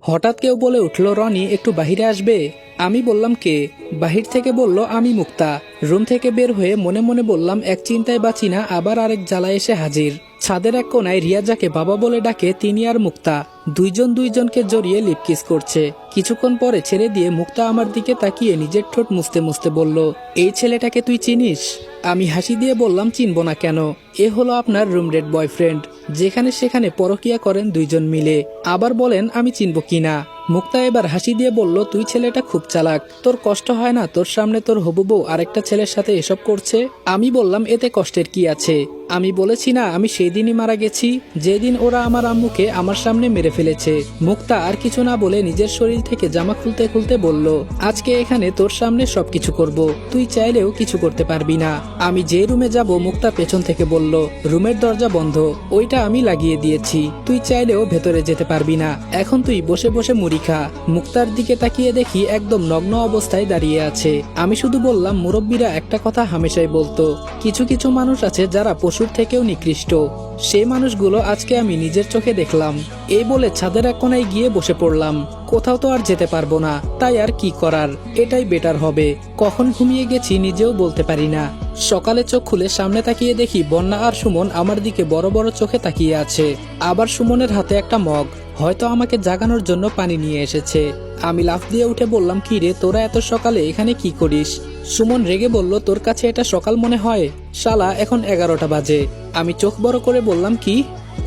হঠাৎ কেউ বলে উঠল, রনি একটু বাহিরে আসবে। আমি বললাম কে? বাহির থেকে বলল আমি মুক্তা। রুম থেকে বের হয়ে মনে মনে বললাম এক চিন্তায় বাঁচি না, আবার আরেক জ্বালায় এসে হাজির। ছাদের এক কোনায় রিয়া যাকে বাবা বলে ডাকে তিনি আর মুক্তা দুইজন দুইজনকে জড়িয়ে লিপকিস করছে। কিছুক্ষণ পরে ছেড়ে দিয়ে মুক্তা আমার দিকে তাকিয়ে নিজের ঠোঁট মুছতে মুছতে বলল, এই ছেলেটাকে তুই চিনিস? আমি হাসি দিয়ে বললাম, চিনবো না কেন, এ হলো আপনার রুমমেট বয়ফ্রেন্ড, যেখানে সেখানে পরকিয়া করেন দুইজন মিলে। আবার বলেন আমি চিনবো কিনা। মুক্তা এবার হাসি দিয়ে বলল, তুই ছেলেটা খুব চালাক, তোর কষ্ট হয় না তোর সামনে তোর হবু বউ আরেকটা ছেলের সাথে এসব করছে? আমি বললাম এতে কষ্টের কি আছে? আমি বলেছি না আমি সেই দিনই মারা গেছি যেদিন ওরা আমার আম্মুকে আমার সামনে মেরে ফেলেছে। মুক্তা আর কিছু না বলে নিজের শরীর থেকে জামা খুলতে খুলতে বলল, আজকে এখানে তোর সামনে সবকিছু করব, তুই চাইলেও কিছু করতে পারবি না। আমি যে রুমে যাব মুক্তা পেছন থেকে বলল, রুমের দরজা বন্ধ, ওইটা আমি লাগিয়ে দিয়েছি, তুই চাইলেও ভেতরে যেতে পারবি না, এখন তুই বসে বসে মুড়ি খা। মুক্তার দিকে তাকিয়ে দেখি একদম নগ্ন অবস্থায় দাঁড়িয়ে আছে। আমি শুধু বললাম, মুরব্বীরা একটা কথা হামেশাই বলতো, কিছু কিছু মানুষ আছে যারা পশুর থেকেও নিকৃষ্ট, সেই মানুষগুলো আজকে আমি নিজের চোখে দেখলাম। এই বলে ছাদের এক কোনায় গিয়ে বসে পড়লাম। কোথাও তো আর যেতে পারবো না, তাই আর কি করার, এটাই বেটার হবে। কখন ঘুমিয়ে গেছি নিজেও বলতে পারি না। সকালে চোখ খুলে সামনে তাকিয়ে দেখি বন্যা আর সুমন আমার দিকে বড় বড় চোখে তাকিয়ে আছে। আবার সুমনের হাতে একটা মগ, হয়তো আমাকে জাগানোর জন্য পানি নিয়ে এসেছে। আমি লাফ দিয়ে উঠে বললাম, কি রে তোরা এত সকালে এখানে কি করিস? সুমন রেগে বলল, তোর কাছে এটা সকাল মনে হয়? শালা এখন 11টা বাজে। আমি চোখ বড় করে বললাম, কি?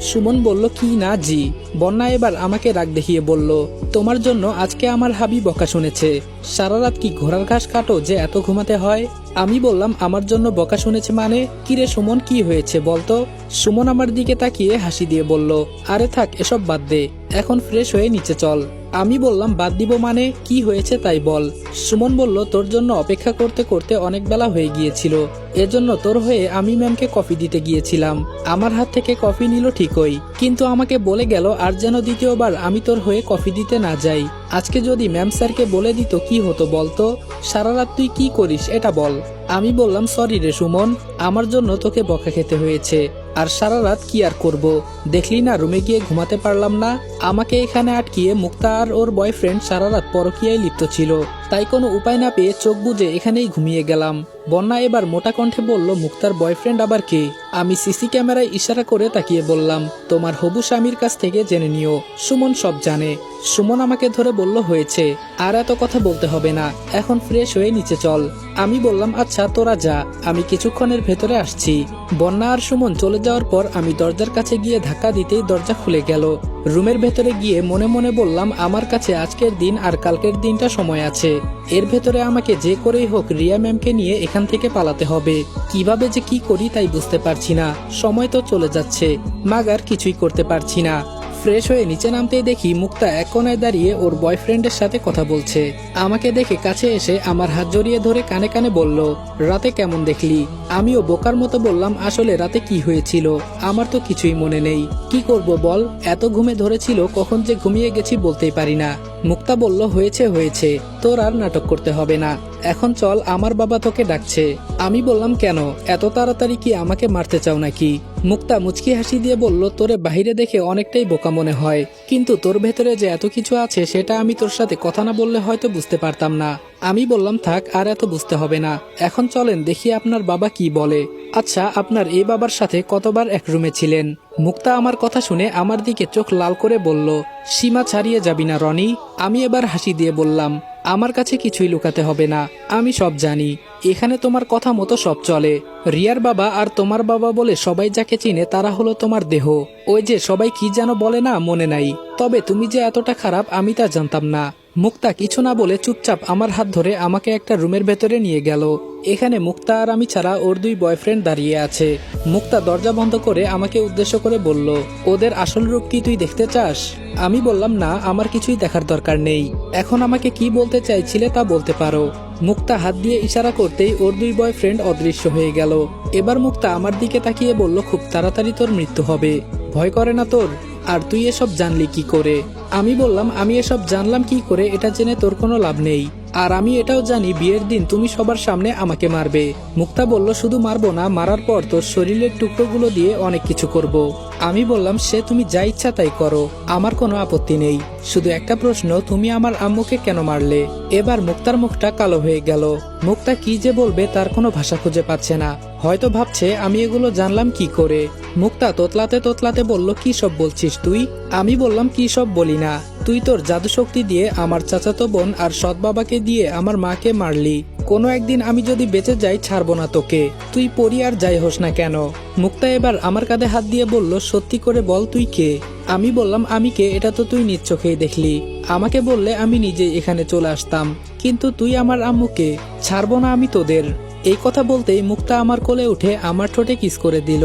সুমন বলল, কি না জি। বন্যা এবার আমাকে রাগ দেখিয়ে বলল, তোমার জন্য আজকে আমার হাবি বকা শুনেছে। সারা রাত কি ঘোড়ার ঘাস কাটো যে এত ঘুমাতে হয়? আমি বললাম, আমার জন্য বকা শুনেছে মানে? কিরে সুমন কি হয়েছে বলতো? সুমন আমার দিকে তাকিয়ে হাসি দিয়ে বলল, আরে থাক এসব বাদ দে, এখন ফ্রেশ হয়ে নিচে চল। আমি বললাম, বাদ দিব মানে? কি হয়েছে তাই বল। সুমন বলল, তোর জন্য অপেক্ষা করতে করতে অনেক বেলা হয়ে গিয়েছিল, এজন্য তোর হয়ে আমি ম্যামকে কফি দিতে গিয়েছিলাম। আমার হাত থেকে কফি নিল ঠিকই, কিন্তু আমাকে বলে গেল আর যেন দ্বিতীয়বার আমি তোর হয়ে কফি দিতে না যাই। আজকে যদি ম্যাম স্যারকে বলে দিত কি হতো বলতো? সারা রাত তুই কি করিস এটা বল। আমি বললাম, সরি রে সুমন, আমার জন্য তোকে বকা খেতে হয়েছে। আর সারা রাত কি আর করব, দেখলি না রুমে গিয়ে ঘুমাতে পারলাম না। আমাকে এখানে আটকিয়ে মুক্তা আর ওর বয়ফ্রেন্ড সারা রাত পরকীয়ায় লিপ্ত ছিল, তাই কোনো উপায় না পেয়ে চোখ বুজে এখানেই ঘুমিয়ে গেলাম। বন্যা এবার মোটা কণ্ঠে বলল, মুক্তার বয়ফ্রেন্ড আবার কে? আমি সিসি ক্যামেরায় ইশারা করে তাকিয়ে বললাম, তোমার হবু স্বামীর কাছ থেকে জেনে নিও, সুমন সব জানে। সুমন আমাকে ধরে বলল, হয়েছে, আর এত কথা বলতে হবে না, এখন ফ্রেশ হয়ে নিচে চল। আমি বললাম, আচ্ছা তোরা যা, আমি কিছুক্ষণের ভেতরে আসছি। বন্যা আর সুমন চলে যাওয়ার পর আমি দরজার কাছে গিয়ে ধাক্কা দিতেই দরজা খুলে গেল। রুমের ভেতরে গিয়ে মনে মনে বললাম, আমার কাছে আজকের দিন আর কালকের দিনটা সময় আছে, এর ভেতরে আমাকে যে করেই হোক রিয়া ম্যামকে নিয়ে এখান থেকে পালাতে হবে। কিভাবে যে কি করি তাই বুঝতে পারছি না, সময় তো চলে যাচ্ছে, মাগার কিছুই করতে পারছি না। ফ্রেশ হয়ে নিচে নামতেই দেখি মুক্তা এক কোনায় দাঁড়িয়ে ওর বয়ফ্রেন্ডের সাথে কথা বলছে। আমাকে দেখে কাছে এসে আমার হাত জড়িয়ে ধরে কানে কানে বলল, রাতে কেমন দেখলি? আমিও বোকার মতো বললাম, আসলে রাতে কি হয়েছিল আমার তো কিছুই মনে নেই। কি করব বল, এত ঘুমে ধরেছিল কখন যে ঘুমিয়ে গেছি বলতেই পারি না। মুক্তা বলল, হয়েছে হয়েছে, তোর আর নাটক করতে হবে না, এখন চল, আমার বাবা তোকে ডাকছে। আমি বললাম, কেন, এত তাড়াতাড়ি কি আমাকে মারতে চাও নাকি? মুক্তা মুচকি হাসি দিয়ে বলল, তোরে বাহিরে দেখে অনেকটাই বোকা মনে হয়, কিন্তু তোর ভেতরে যে এত কিছু আছে সেটা আমি তোর সাথে কথা না বললে হয়তো বুঝতে পারতাম না। আমি বললাম, থাক আর এত বুঝতে হবে না, এখন চলেন দেখি আপনার বাবা কি বলে। আচ্ছা আপনার এই বাবার সাথে কতবার এক রুমে ছিলেন? মুক্তা আমার কথা শুনে আমার দিকে চোখ লাল করে বলল, সীমা ছাড়িয়ে যাবি না রনি। আমি এবার হাসি দিয়ে বললাম, আমার কাছে কিছুই লুকাতে হবে না, আমি সব জানি, এখানে তোমার কথা মতো সব চলে। রিয়ার বাবা আর তোমার বাবা বলে সবাই যাকে চিনে তারা হলো তোমার দেহ। ওই যে সবাই কি যেন বলে না, মনে নাই, তবে তুমি যে এতটা খারাপ আমি তা জানতাম না। মুক্তা কিছু না বলে চুপচাপ আমার হাত ধরে আমাকে একটা রুমের ভেতরে নিয়ে গেল। এখানে মুক্তা আর আমি ছাড়া ওর দুই বয়ফ্রেন্ড দাঁড়িয়ে আছে। মুক্তা দরজা বন্ধ করে আমাকে উদ্দেশ্য করে বলল, ওদের আসল রূপ কি তুই দেখতে চাস? আমি বললাম, না আমার কিছুই দেখার দরকার নেই, এখন আমাকে কি বলতে চাইছিলে তা বলতে পারো। মুক্তা হাত দিয়ে ইশারা করতেই ওর দুই বয়ফ্রেন্ড অদৃশ্য হয়ে গেল। এবার মুক্তা আমার দিকে তাকিয়ে বলল, খুব তাড়াতাড়ি তোর মৃত্যু হবে, ভয় করে না তোর? আর তুই এসব জানলি কি করে? আমি বললাম, আমি এসব জানলাম কি করে? এটা জেনে তোর কোনো লাভ নেই। আর আমি এটাও জানি বিয়ের দিন তুমি সবার সামনে আমাকে মারবে। মুক্তা বলল, শুধু মারবো না, মারার পর তোর শরীরের টুকরোগুলো দিয়ে অনেক কিছু করব। আমি বললাম, সে তুমি যা ইচ্ছা তাই করো, আমার কোনো আপত্তি নেই। শুধু একটা প্রশ্ন, তুমি আমার আম্মুকে কেন মারলে? এবার মুক্তার মুখটা কালো হয়ে গেল। মুক্তা কি যে বলবে তার কোনো ভাষা খুঁজে পাচ্ছে না। হয়তো ভাবছে আমি এগুলো জানলাম কি করে। মুক্তা তোতলাতে তোতলাতে বলল, কি সব বলছিস তুই? আমি বললাম, কি সব বলি না, তুই তোর জাদু শক্তি দিয়ে আমার চাচাতো বোন আর সৎ বাবাকে দিয়ে আমার মাকে মারলি। কোনো একদিন আমি যদি বেঁচে যাই ছাড়বো না তোকে, তুই পরি আর যাই হোস না কেন। মুক্তা এবার আমার কাঁধে হাত দিয়ে বলল, সত্যি করে বল তুই কে? আমি বললাম, আমি কে এটা তো তুই নিজ চোখেই দেখলি। আমাকে বললে আমি নিজেই এখানে চলে আসতাম, কিন্তু তুই আমার আম্মুকে। ছাড়বো না আমি তোদের। এই কথা বলতেই মুক্তা আমার কোলে উঠে আমার ঠোঁটে কিস করে দিল।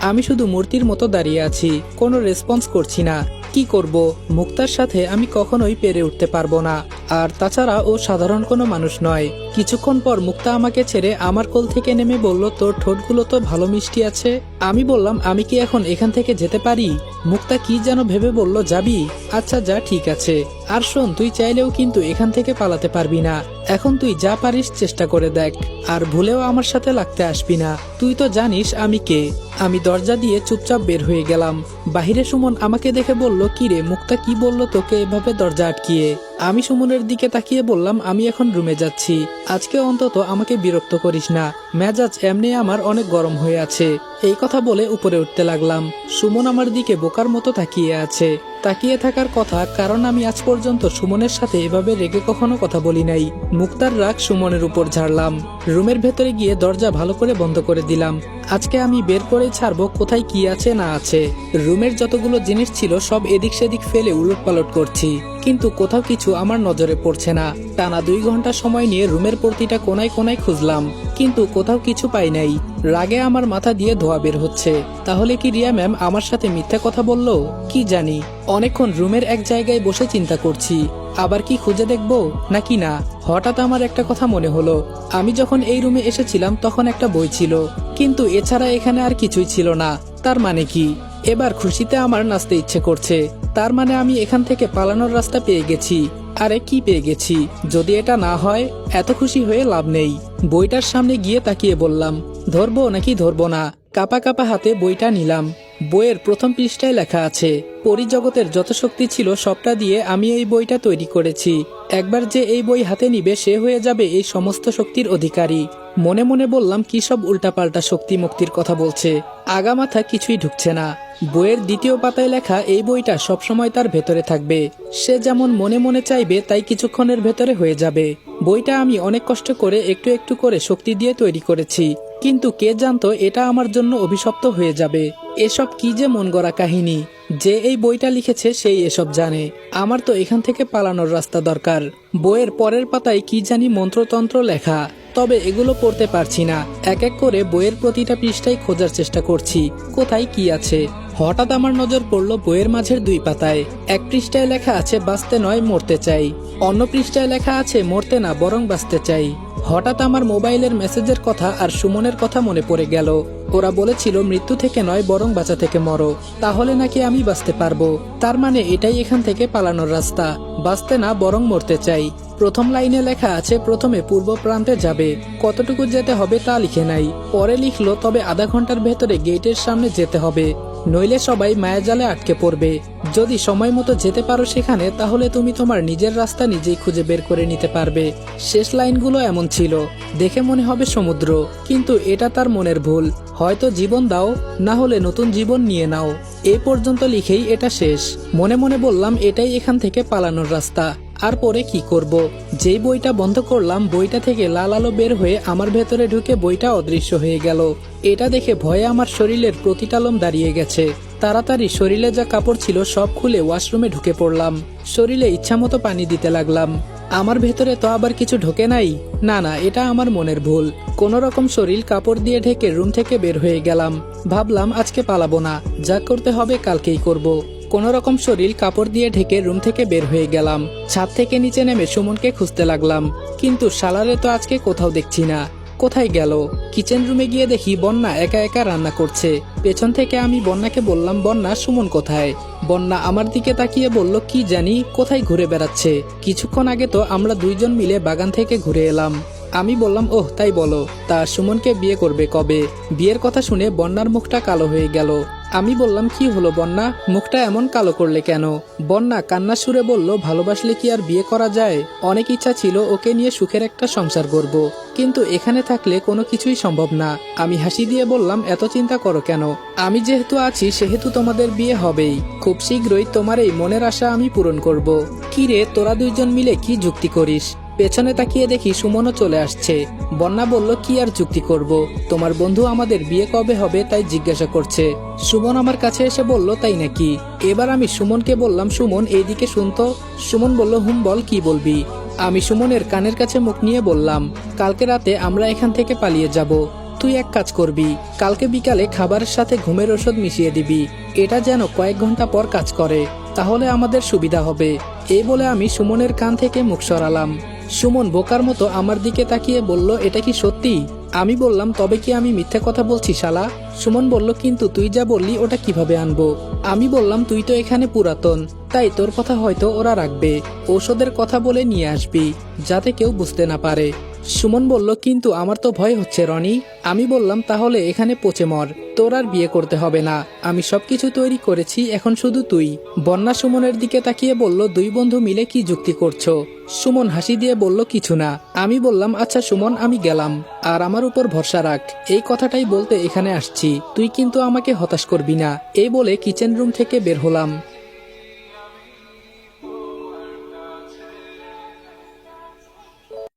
আমি শুধু মূর্তির মতো দাঁড়িয়ে আছি, কোনো রেসপন্স করছি না। কি করব? মুক্তার সাথে আমি কখনোই পেরে উঠতে পারবো না। আর তাছাড়া ও সাধারণ কোনো মানুষ নয়। কিছুক্ষণ পর মুক্তা আমাকে ছেড়ে আমার কোল থেকে নেমে বলল, তোর ঠোঁটগুলো তো ভালো মিষ্টি আছে। আমি বললাম, আমি কি এখন এখান থেকে যেতে পারি? মুক্তা কি যেন ভেবে বলল, যাবি? আচ্ছা যা, ঠিক আছে। আর শোন, তুই চাইলেও কিন্তু এখান থেকে পালাতে পারবি না। এখন তুই যা পারিস চেষ্টা করে দেখ, আর ভুলেও আমার সাথে লাগতে আসবি না। তুই তো জানিস আমি কে। আমি দরজা দিয়ে চুপচাপ বের হয়ে গেলাম। বাহিরে সুমন আমাকে দেখে বলল, কি রে মুক্তা, কি বললো তোকে এভাবে দরজা আটকিয়ে? আমি সুমনের দিকে তাকিয়ে বললাম, আমি এখন রুমে যাচ্ছি, আজকে অন্তত আমাকে বিরক্ত করিস না, মেজাজ এমনি আমার অনেক গরম হয়ে আছে। এই কথা বলে উপরে উঠতে লাগলাম। সুমন আমার দিকে বোকার মতো তাকিয়ে আছে। তাকিয়ে থাকার কথা, কারণ আমি আজ পর্যন্ত সুমনের সাথে এভাবে রেগে কখনো কথা বলি নাই। মুক্তার রাগ সুমনের উপর ঝাড়লাম। রুমের ভেতরে গিয়ে দরজা ভালো করে বন্ধ করে দিলাম। আজকে আমি বের করেই ছাড়বো কোথায় কি আছে না আছে। রুমের যতগুলো জিনিস ছিল সব এদিক সেদিক ফেলে উলটপালট করছি, কিন্তু কোথাও কিছু আমার নজরে পড়ছে না। টানা 2 ঘন্টা সময় নিয়ে রুমের প্রতিটা কোনায় কোনায় খুঁজলাম, কিন্তু কোথাও কিছু পাই নাই। রাগে আমার মাথা দিয়ে ধোয়া বের হচ্ছে। তাহলে কি রিয়া ম্যাম আমার সাথে মিথ্যা কথা বলল? কি জানি। অনেকক্ষণ রুমের এক জায়গায় বসে চিন্তা করছি, আবার কি খুঁজে দেখবো নাকি না। হঠাৎ আমার একটা কথা মনে হলো, আমি যখন এই রুমে এসেছিলাম তখন একটা বই ছিল, কিন্তু এছাড়া এখানে আর কিছুই ছিল না। তার মানে কি? এবার খুশিতে আমার নাচতে ইচ্ছে করছে। তার মানে আমি এখান থেকে পালানোর রাস্তা পেয়ে গেছি। আরে কি পেয়ে গেছি? যদি এটা না হয়, এত খুশি হয়ে লাভ নেই। বইটার সামনে গিয়ে তাকিয়ে বললাম, ধরবো নাকি ধরবো না। কাপা কাপা হাতে বইটা নিলাম। বইয়ের প্রথম পৃষ্ঠায় লেখা আছে, পরিজগতের যত শক্তি ছিল সবটা দিয়ে আমি এই বইটা তৈরি করেছি। একবার যে এই বই হাতে নিবে সে হয়ে যাবে এই সমস্ত শক্তির অধিকারী। মনে মনে বললাম, কি সব উল্টাপাল্টা শক্তি মুক্তির কথা বলছে, আগা মাথা কিছুই ঢুকছে না। বইয়ের দ্বিতীয় পাতায় লেখা, এই বইটা সবসময় তার ভেতরে থাকবে। সে যেমন মনে মনে চাইবে তাই কিছুক্ষণের ভেতরে হয়ে যাবে। বইটা আমি অনেক কষ্ট করে একটু একটু করে শক্তি দিয়ে তৈরি করেছি, কিন্তু কে জানতো এটা আমার জন্য অভিশপ্ত হয়ে যাবে। এসব কি যে মন গড়া কাহিনী। যে এই বইটা লিখেছে সেই এসব জানে। আমার তো এখান থেকে পালানোর রাস্তা দরকার। বইয়ের পরের পাতায় কি জানি মন্ত্রতন্ত্র লেখা, তবে এগুলো পড়তে পারছি না। এক এক করে বইয়ের প্রতিটা পৃষ্ঠায় খোঁজার চেষ্টা করছি কোথায় কি আছে। হঠাৎ আমার নজর পড়ল বইয়ের মাঝের 2 পাতায়। এক পৃষ্ঠায় লেখা আছে, বাঁচতে নয় মরতে চাই। অন্য পৃষ্ঠায় লেখা আছে, মরতে না বরং বাঁচতে চাই। হঠাৎ আমার মোবাইলের মেসেজের কথা আর সুমনের কথা মনে পড়ে গেল। ওরা বলেছিল, মৃত্যু থেকে নয় বরং বাঁচা থেকে মরো, তাহলে নাকি আমি বাঁচতে পারবো। তার মানে এটাই এখান থেকে পালানোর রাস্তা। বাঁচতে না বরং মরতে চাই। প্রথম লাইনে লেখা আছে, প্রথমে পূর্ব প্রান্তে যাবে, কতটুকু যেতে হবে তা লিখে নাই। পরে লিখলো, তবে আধা ঘন্টার ভেতরে গেটের সামনে যেতে হবে, নইলে সবাই মায়াজালে আটকে পড়বে। যদি সময় মতো যেতে পারো সেখানে, তাহলে তুমি তোমার নিজের রাস্তা নিজেই খুঁজে বের করে নিতে পারবে। শেষ লাইনগুলো এমন ছিল, দেখে মনে হবে সমুদ্র, কিন্তু এটা তার মনের ভুল। হয়তো জীবন দাও, না হলে নতুন জীবন নিয়ে নাও। এ পর্যন্ত লিখেই এটা শেষ। মনে মনে বললাম, এটাই এখান থেকে পালানোর রাস্তা। আর পরে কি করব? যেই বইটা বন্ধ করলাম, বইটা থেকে লাল আলো বের হয়ে আমার ভেতরে ঢুকে বইটা অদৃশ্য হয়ে গেল। এটা দেখে ভয়ে আমার শরীরের প্রতিটা লোম দাঁড়িয়ে গেছে। তাড়াতাড়ি শরীরে যা কাপড় ছিল সব খুলে ওয়াশরুমে ঢুকে পড়লাম। শরীরে ইচ্ছামতো পানি দিতে লাগলাম। আমার ভেতরে তো আবার কিছু ঢোকে নাই। না না, এটা আমার মনের ভুল। কোন রকম শরীর কাপড় দিয়ে ঢেকে রুম থেকে বের হয়ে গেলাম। ভাবলাম আজকে পালাবো না, যা করতে হবে কালকেই করব। কোন রকম শরীর কাপড় দিয়ে ঢেকে রুম থেকে বের হয়ে গেলাম। ছাদ থেকে নিচে নেমে সুমনকে খুঁজতে লাগলাম, কিন্তু শালারে তো আজকে কোথাও দেখছি না। কোথায় গেল? কিচেন রুমে গিয়ে দেখি বন্যা একা একা রান্না করছে। পেছন থেকে আমি বন্যাকে বললাম, বন্যা সুমন কোথায়? বন্যা আমার দিকে তাকিয়ে বলল, কি জানি কোথায় ঘুরে বেড়াচ্ছে, কিছুক্ষণ আগে তো আমরা দুইজন মিলে বাগান থেকে ঘুরে এলাম। আমি বললাম, ওহ তাই বলো, তা সুমনকে বিয়ে করবে কবে? বিয়ের কথা শুনে বন্যার মুখটা কালো হয়ে গেল। আমি বললাম, কি হলো বন্যা, মুখটা এমন কালো করলে কেন? বন্যা কান্নার সুরে বলল, ভালোবাসলে কি আর বিয়ে করা যায়? অনেক ইচ্ছা ছিল ওকে নিয়ে সুখের একটা সংসার করব, কিন্তু এখানে থাকলে কোনো কিছুই সম্ভব না। আমি হাসি দিয়ে বললাম, এত চিন্তা করো কেন? আমি যেহেতু আছি সেহেতু তোমাদের বিয়ে হবেই, খুব শীঘ্রই তোমার এই মনের আশা আমি পূরণ করব। কি রে, তোরা দুইজন মিলে কি যুক্তি করিস? পেছনে তাকিয়ে দেখি সুমনও চলে আসছে। বন্যা বলল, কি আর যুক্তি করব, তোমার বন্ধু আমাদের বিয়ে কবে হবে তাই জিজ্ঞাসা করছে। সুমন আমার কাছে এসে বলল, তাই নাকি? এবার আমি সুমনকে বললাম, সুমন এইদিকে শুনতো। সুমন বলল, হুম বল, কি বলবি? আমি সুমনের কানের কাছে মুখ নিয়ে বললাম, কালকে রাতে আমরা এখান থেকে পালিয়ে যাব। তুই এক কাজ করবি, কালকে বিকালে খাবারের সাথে ঘুমের ওষুধ মিশিয়ে দিবি, এটা যেন কয়েক ঘন্টা পর কাজ করে, তাহলে আমাদের সুবিধা হবে। এই বলে আমি সুমনের কান থেকে মুখ সরালাম। সুমন বোকার মতো আমার দিকে তাকিয়ে বলল, এটা কি সত্যি? আমি বললাম, তবে কি আমি মিথ্যা কথা বলছি শালা? সুমন বলল, কিন্তু তুই যা বললি ওটা কিভাবে আনবো? আমি বললাম, তুই তো এখানে পুরাতন, তাই তোর কথা হয়তো ওরা রাখবে, ঔষধের কথা বলে নিয়ে আসবি, যাতে কেউ বুঝতে না পারে। সুমন বলল, কিন্তু আমার তো ভয় হচ্ছে রনি। আমি বললাম, তাহলে এখানে পচে মর, তোর আর বিয়ে করতে হবে না, আমি সবকিছু তৈরি করেছি, এখন শুধু তুই। বন্যা সুমনের দিকে তাকিয়ে বলল, দুই বন্ধু মিলে কি যুক্তি করছো? সুমন হাসি দিয়ে বলল, কিছু না। আমি বললাম, আচ্ছা সুমন, আমি গেলাম, আর আমার উপর ভরসা রাখ, এই কথাটাই বলতে এখানে আসছি, তুই কিন্তু আমাকে হতাশ করবি না। এই বলে কিচেন রুম থেকে বের হলাম।